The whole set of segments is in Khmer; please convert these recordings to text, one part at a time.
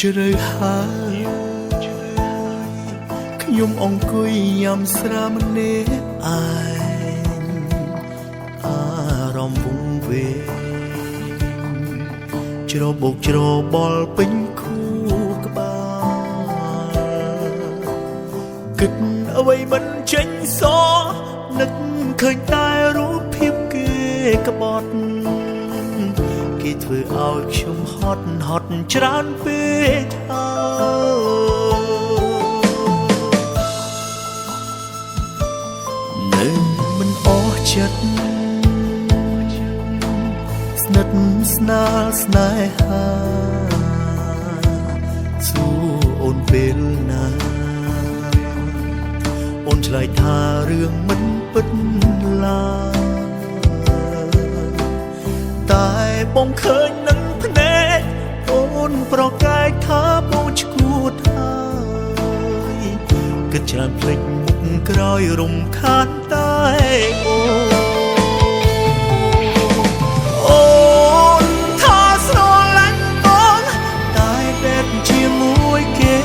ជ្រៅហើយខ្ញុំអង្គុយញ៉ាំស្រាម្នាក់ឯងអារម្មណ៍វង្វេងច្របូកច្របល់ពេញខួរក្បាលគិតអ្វីមិនចេញសនឹកឃើញតែរូបភាពគេក្បត់គេធ្វើឲ្យខ្ញុំហត់ច្រើនពេកនៅមិនអស់ចិត្តស្និទ្ធស្នាលស្នេហាសួរអូនពេលណាអូនឆ្លើយថារឿងមិនពិតឡើយតែបងឃើញនឹងភ្នែកអូនប្រកែកថាបងឈួតហើយគិតច្រើនភ្លេចមុខក្រោយរំខានតែអូនថាស្រឡាញ់បងតែបែបជាមួយគេ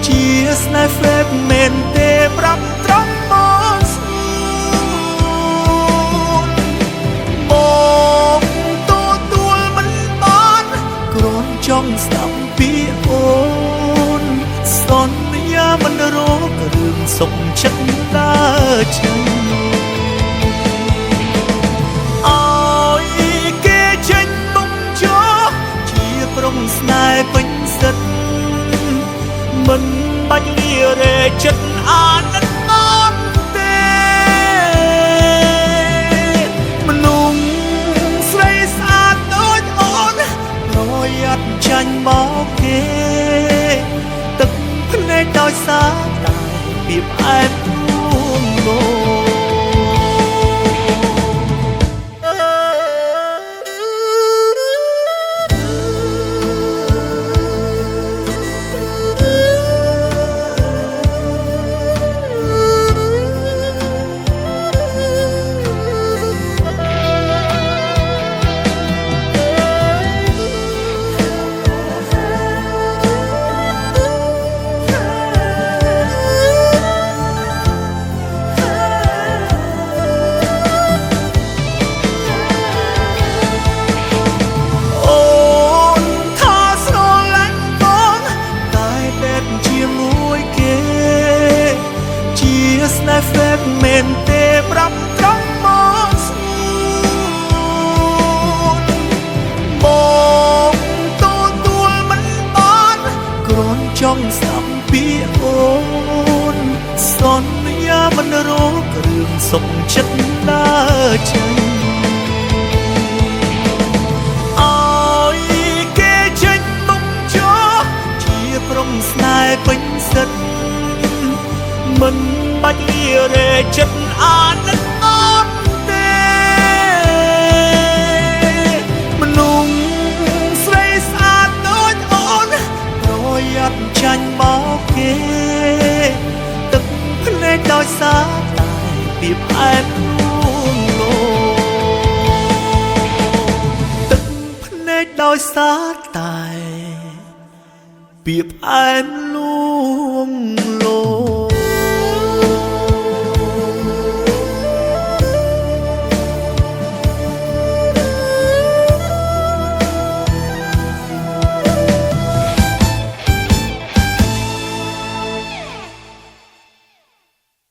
ជាស្នេហ៍ fake មែនទេប្រាប់ត្រង់មកស្ងួនបងទទួលមិនបានគ្រាន់ចង់ស្ដាប់ពីអូនសន្យាមិនរករឿងសុខចិត្តដើរចេញឲ្យគេចេញទុំចោជាក្រុមស្នេហ៍ពេញសិទ្ធមិនបាច់លារែចិត្តអាណិតអត់ទេមនុស្សស្រីស្អាតដូចអូនប្រយ័ត្នចាញ់មកគេទឹកភ្នែកដោយសារតែពីផ្អែមរួងលោfake មែនទេប្រាប់ត្រង់មកស្ងួនបងទទួលមិនបានគ្រាន់ចង់ស្ដាប់ពីអូនសន្យាមិនរករឿងសុខចិត្តដើរចេញឲ្យគេចេញទុំចោជាក្រុមស្នេហ៍ពេញសិទ្ធមិនបាច់លារែចិត្តអាណិតអត់ទេមនុស្សស្រីស្អាតដូចអូនប្រយ័ត្នចាញ់មកគេទឹកភ្នែកដោយសារតែពីផ្អែមរួងលោទឹកភ្នែកដោយសារតែពីផ្អែមរួង